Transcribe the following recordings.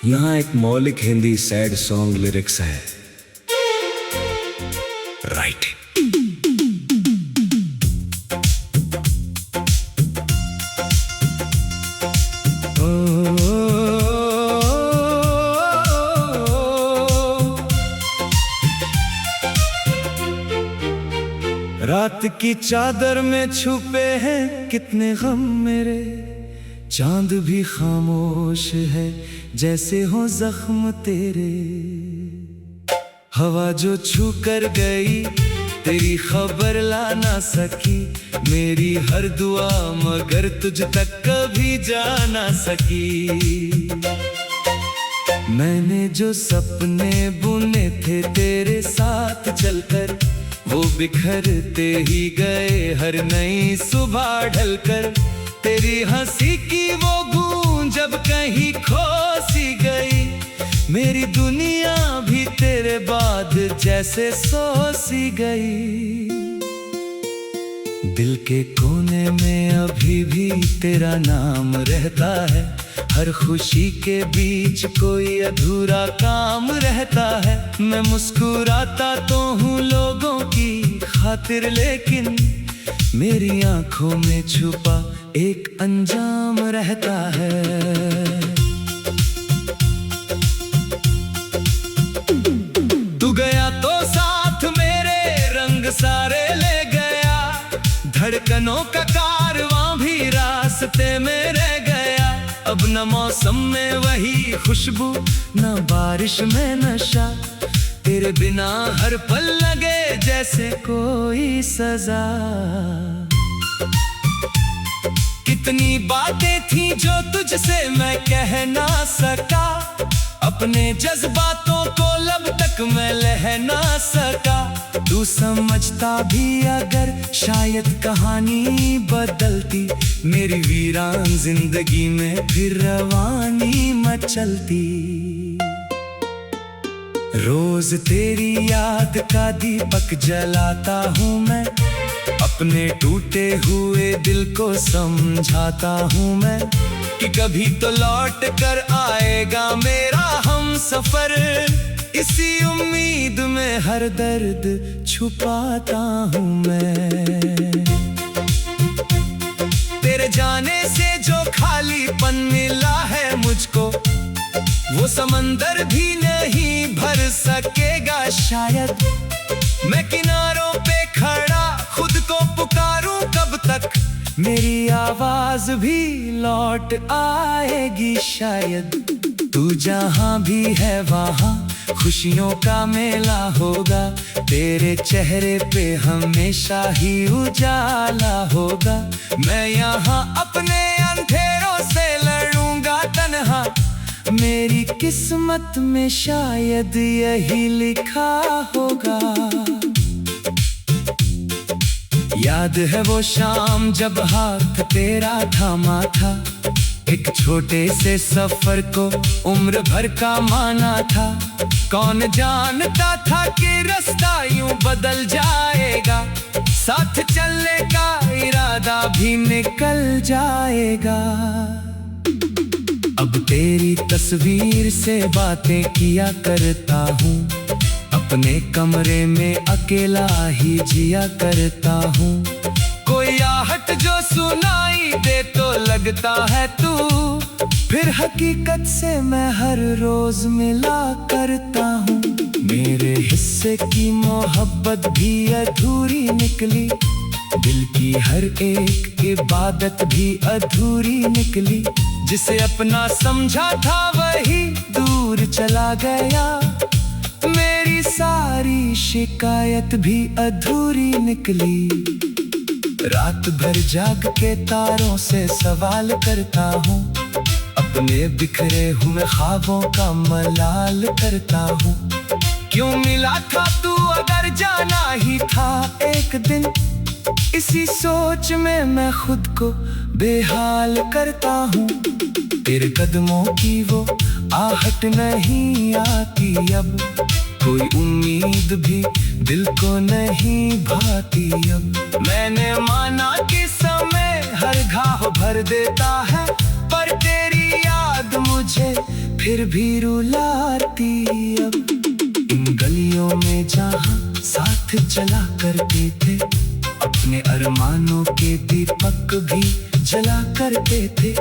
यहाँ एक मौलिक हिंदी सैड सॉन्ग लिरिक्स है। राइट। रात की चादर में छुपे हैं कितने गम मेरे, चांद भी खामोश है जैसे हो जख्म तेरे। हवा जो छू कर गई तेरी खबर ला ना सकी, मेरी हर दुआ मगर तुझ तक कभी जा ना सकी। मैंने जो सपने बुने थे तेरे साथ चलकर, वो बिखरते ही गए हर नई सुबह ढलकर। तेरी हंसी की वो गूंज अब कहीं खो सी गई, मेरी दुनिया भी तेरे बाद जैसे सो सी गई। दिल के कोने में अभी भी तेरा नाम रहता है, हर खुशी के बीच कोई अधूरा काम रहता है। मैं मुस्कुराता तो हूँ लोगों की खातिर, लेकिन मेरी आंखों में छुपा एक अंजाम रहता है। तू गया तो साथ मेरे रंग सारे ले गया, धड़कनों का कारवां भी रास्ते में रह गया। अब न मौसम में वही खुशबू, न बारिश में नशा, तेरे बिना हर पल लगे जैसे कोई सजा। कितनी बातें थी जो तुझसे मैं कह ना सका, अपने जज्बातों को लब तक मैं लह ना सका। तू समझता भी अगर शायद कहानी बदलती, मेरी वीरान जिंदगी में फिर रवानी मचलती। रोज तेरी याद का दीपक जलाता हूँ मैं, अपने टूटे हुए दिल को समझाता हूँ मैं कि कभी तो लौट कर आएगा मेरा हम सफर। इसी उम्मीद में हर दर्द छुपाता हूँ मैं। तेरे जाने से जो खालीपन मिला है मुझको, वो समंदर भी नहीं भर सकेगा शायद। मैं किनारों पे खड़ा खुद को पुकारूं कब तक, मेरी आवाज भी लौट आएगी शायद। तू जहां भी है वहां खुशियों का मेला होगा, तेरे चेहरे पे हमेशा ही उजाला होगा। मैं यहाँ अपने अंधेरों से लड़ूंगा तन्हा, मेरी किस्मत में शायद यही लिखा होगा। याद है वो शाम जब हाथ तेरा थामा था, एक छोटे से सफर को उम्र भर का माना था। कौन जानता था कि रास्ता यूं बदल जाएगा, साथ चलने का इरादा भी निकल जाएगा। अब तेरी तस्वीर से बातें किया करता हूँ, अपने कमरे में अकेला ही जिया करता हूँ। कोई आहट जो सुनाई दे तो लगता है तू, फिर हकीकत से मैं हर रोज मिला करता हूँ। मेरे हिस्से की मोहब्बत भी अधूरी निकली, दिल की हर एक इबादत भी अधूरी निकली। जिसे अपना समझा था वही दूर चला गया, मेरी सारी शिकायत भी अधूरी निकली। रात भर जाग के तारों से सवाल करता हूँ, अपने बिखरे हुए ख्वाबों का मलाल करता हूँ। क्यों मिला था तू अगर जाना ही था एक दिन, इसी सोच में मैं खुद को बेहाल करता हूँ। तेरे कदमों की वो आहट नहीं आती अब, कोई उम्मीद भी दिल को नहीं भाती अब। मैंने माना कि समय हर घाव भर देता है, पर तेरी याद याद मुझे फिर भी रुलाती अब। इन गलियों में जहाँ साथ चला करते थे, अपने अरमानों के दीपक भी जला करते थे,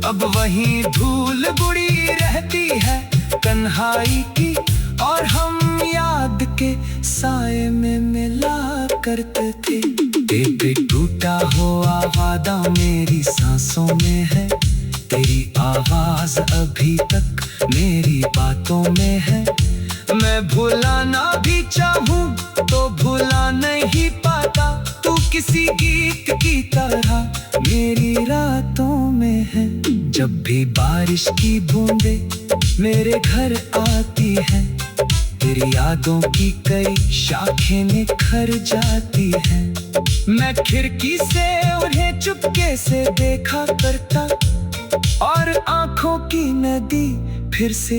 अब वहीं धूल बुड़ी रहती है कन्हाई की, और हम याद के साए में मिला करते थे। तेरे टूटा हुआ वादा मेरी सांसों में है, तेरी आवाज अभी तक मेरी बातों में है। मैं भुलाना भी चाहूं तो भुला नहीं पाता, तू किसी गीत की तरह मेरी रातों में है। जब भी बारिश की बूंदें मेरे घर आती हैं, तेरी यादों की कई शाखें निखर जाती हैं। मैं खिड़की से उन्हें चुपके से देखा करता, और आंखों की नदी फिर से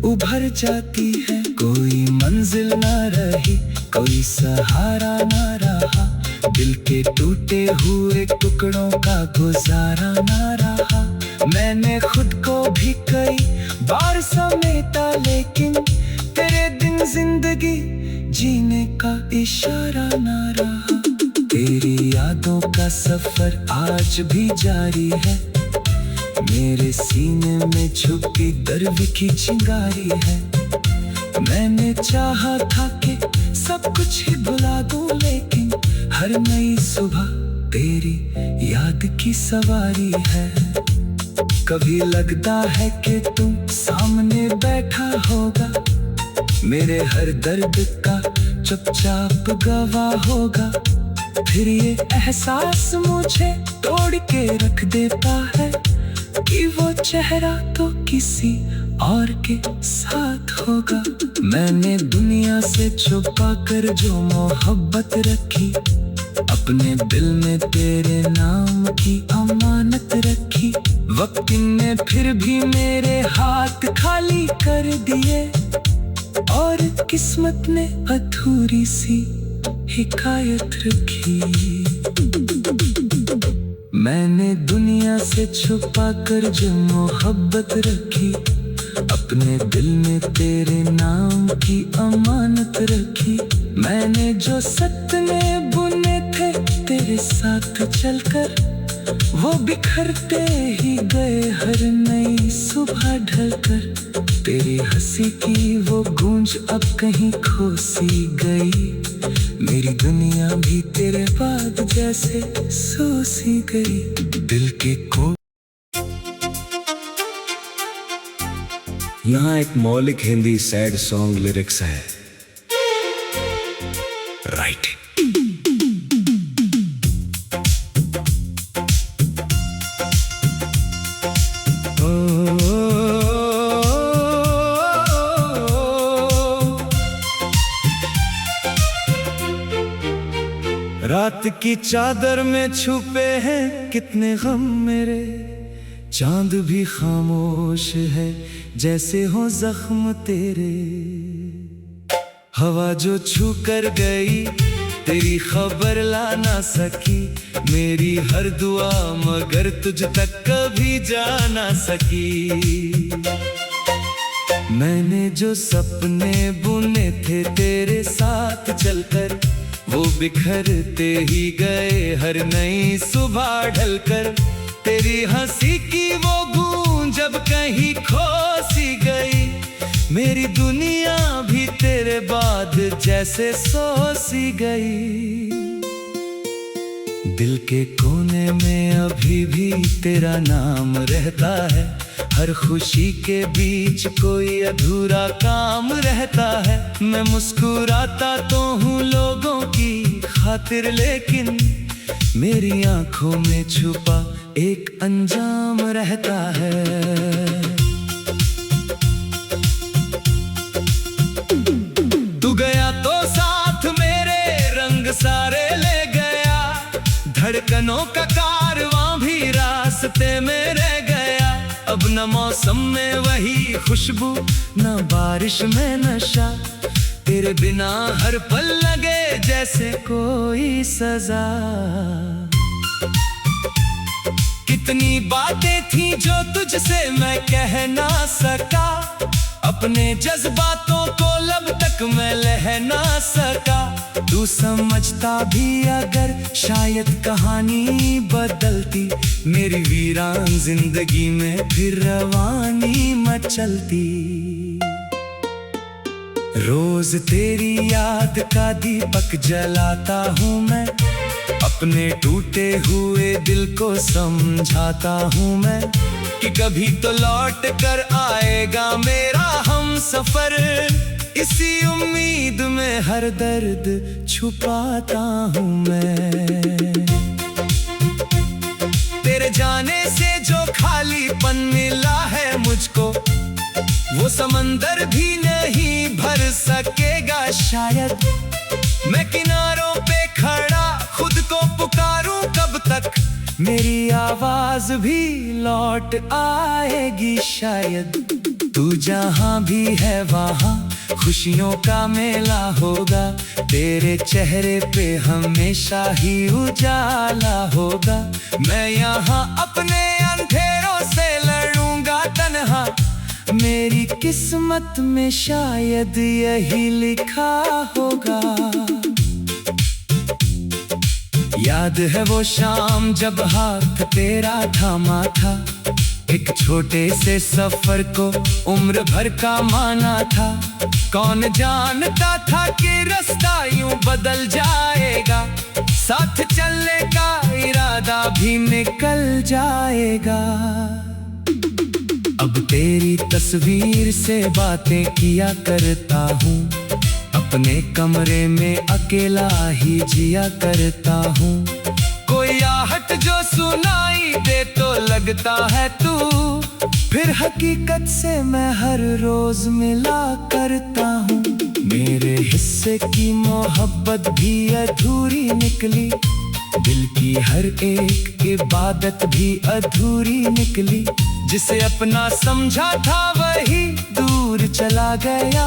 उभर जाती है। कोई मंजिल ना रही, कोई सहारा ना रहा, दिल के टूटे हुए टुकड़ों का गुजारा ना रहा। मैंने खुद को भी कई बार समेटा, लेकिन तेरे दिन जिंदगी जीने का इशारा ना रहा। तेरी यादों का सफर आज भी जारी है, मेरे सीने में छुपी दर्द की चिंगारी है। मैंने चाहा था कि सब कुछ ही भुला दूं, लेकिन हर नई सुबह तेरी याद की सवारी है। कभी लगता है कि तुम सामने बैठा होगा, मेरे हर दर्द का चुपचाप गवाह होगा। फिर ये एहसास मुझे तोड़ के रख देता है कि वो चेहरा तो किसी और के साथ होगा। मैंने दुनिया से छुपा कर जो मोहब्बत रखी, अपने दिल में तेरे नाम की अमानत रखी। वक्त ने फिर भी मेरे हाथ खाली कर दिए, और किस्मत ने अधूरी सी हिकायत रखी। मैंने दुनिया से छुपा कर जो मोहब्बत रखी, अपने दिल में तेरे नाम की अमानत रखी। मैंने जो सपने बुने थे तेरे साथ चलकर, वो बिखरते ही गए हर नई सुबह ढलकर। तेरी हंसी की वो गूंज अब कहीं खो सी गई, मेरी दुनिया भी तेरे बाद जैसे सो सी गई। दिल के को यहाँ एक मौलिक हिंदी सैड सॉन्ग लिरिक्स है। राइट। रात की चादर में छुपे हैं कितने गम मेरे, चांद भी खामोश है जैसे हो जख्म तेरे। हवा जो छू कर गई तेरी खबर ला ना सकी, मेरी हर दुआ मगर तुझ तक कभी जा ना सकी। मैंने जो सपने बुने थे तेरे साथ चलकर, वो बिखरते ही गए हर नई सुबह ढलकर। तेरी हंसी की वो गूंज अब कहीं खो सी गई, मेरी दुनिया भी तेरे बाद जैसे सो सी गई। दिल के कोने में अभी भी तेरा नाम रहता है, हर खुशी के बीच कोई अधूरा काम रहता है। मैं मुस्कुराता तो हूँ लोगों की खातिर, लेकिन मेरी आंखों में छुपा एक अंजाम रहता है। तू गया तो साथ मेरे रंग सारे ले गया, धड़कनों का कारवां भी रास्ते में रह गया। अब न मौसम में वही खुशबू, न बारिश में नशा, तेरे बिना हर पल लगे जैसे कोई सजा। कितनी बातें थी जो तुझ तुझसे मैं कह ना सका, अपने जज्बातों को लब तक मैं लह ना सका। तू समझता भी अगर शायद कहानी बदलती, मेरी वीरान जिंदगी में फिर रवानी मचलती। रोज तेरी याद का दीपक जलाता हूँ मैं, अपने टूटे हुए दिल को समझाता हूँ मैं कि कभी तो लौट कर आएगा मेरा हम सफर। इसी उम्मीद में हर दर्द छुपाता हूँ मैं। तेरे जाने से जो खालीपन मिला है मुझको, वो समंदर भी नहीं भर सकेगा शायद। मैं किनारों पे खड़ा खुद को पुकारूं कब तक, मेरी आवाज भी लौट आएगी शायद। तू जहां भी है वहां खुशियों का मेला होगा, तेरे चेहरे पे हमेशा ही उजाला होगा। मैं यहाँ अपने अंधेरों से लड़ूंगा तन्हा, मेरी किस्मत में शायद यही लिखा होगा। याद है वो शाम जब हाथ तेरा थामा था, एक छोटे से सफर को उम्र भर का माना था। कौन जानता था कि रास्ता यूं बदल जाएगा, साथ चलने का इरादा भी निकल जाएगा। अब तेरी तस्वीर से बातें किया करता हूँ, अपने कमरे में अकेला ही जिया करता हूँ। कोई आहट जो सुनाई दे तो लगता है तू, फिर हकीकत से मैं हर रोज मिला करता हूँ। मेरे हिस्से की मोहब्बत भी अधूरी निकली, दिल की हर एक इबादत भी अधूरी निकली। जिसे अपना समझा था वही दूर चला गया,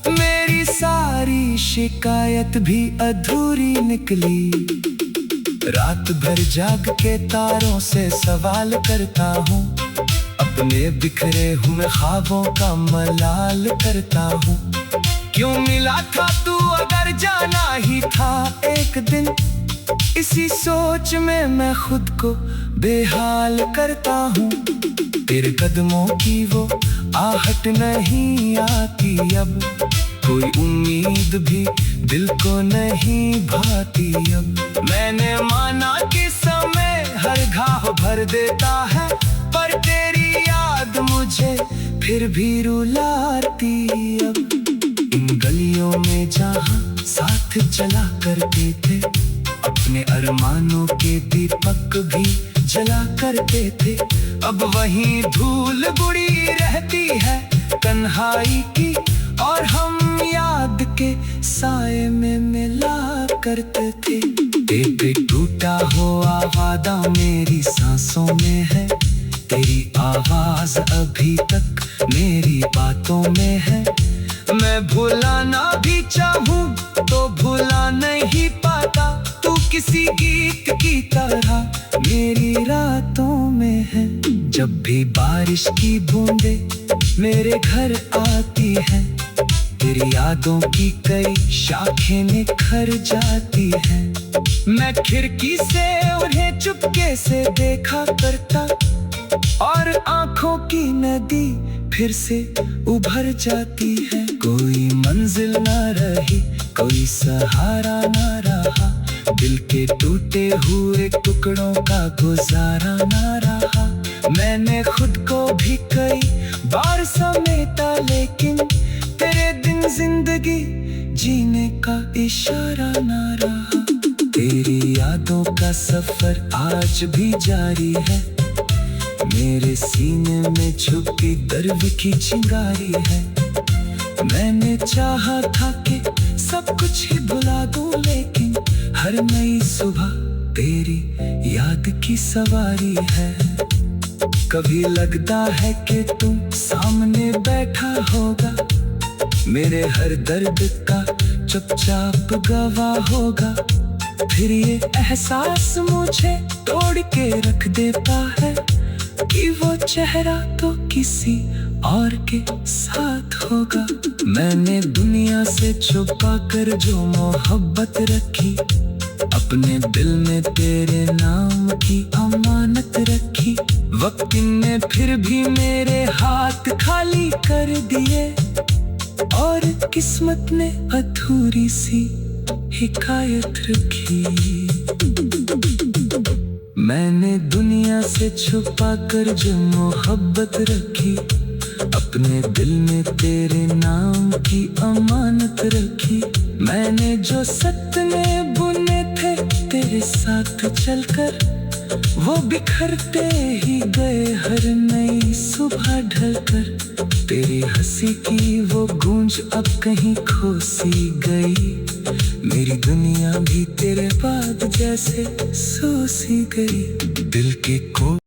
मेरी सारी शिकायत भी अधूरी निकली। रात भर जाग के तारों से सवाल करता हूँ, अपने बिखरे हुए ख्वाबों का मलाल करता हूँ। क्यों मिला था तू अगर जाना ही था एक दिन, इसी सोच में मैं खुद को बेहाल करता हूँ। तेरे कदमों की वो आहट नहीं आती अब, कोई उम्मीद भी दिल को नहीं भाती अब। मैंने माना कि समय हर घाव भर देता है, पर तेरी याद मुझे फिर भी रुलाती अब। इन गलियों में जहाँ साथ चला करते थे, अपने अरमानों के दीपक भी जला करते थे, अब वहीं धूल बुड़ी रहती है तन्हाई की, और हम याद के साए में मिला करते थे। एक टूटा हुआ वादा मेरी सांसों में है, तेरी आवाज अभी तक मेरी बातों में है। मैं भुलाना भी चाहूं तो भुला नहीं पाता, तू किसी गीत की तरह मेरी रातों में है। जब भी बारिश की बूंदें मेरे घर आती हैं, तेरी यादों की कई शाखें निखर जाती हैं। मैं खिड़की से उन्हें चुपके से देखा करता, और आंखों की नदी फिर से उभर जाती है। कोई मंजिल ना रही, कोई सहारा ना रहा, दिल के टूटे हुए टुकड़ों का गुजारा ना रहा। मैंने खुद को भी कई बार समेटा, लेकिन तेरे दिन जिंदगी जीने का इशारा ना रहा। तेरी यादों का सफर आज भी जारी है, मेरे सीने में छुपी दर्द की चिंगारी है। मैंने चाहा था कि सब कुछ ही भुला दूं, लेकिन हर नई सुबह तेरी याद की सवारी है। कभी लगता है कि तुम सामने बैठा होगा, मेरे हर दर्द का चुपचाप गवाह होगा। फिर ये एहसास मुझे तोड़ के रख देता है, कि वो चेहरा तो किसी और के साथ होगा। मैंने दुनिया से छुपा कर जो मोहब्बत रखी, अपने दिल में तेरे नाम की अमानत रखी। वक्त ने फिर भी मेरे हाथ खाली कर दिए, और किस्मत ने अधूरी सी हिकायत रखी। मैंने दुनिया से छुपा कर जो मोहब्बत रखी, अपने दिल में तेरे नाम की अमानत रखी। मैंने जो सपने बुने थे तेरे साथ चलकर, वो बिखरते ही गए हर नई सुबह ढलकर। तेरी हंसी की वो गूंज अब कहीं खो सी गई, मेरी दुनिया भी तेरे बाद जैसे सो सी गई। दिल के को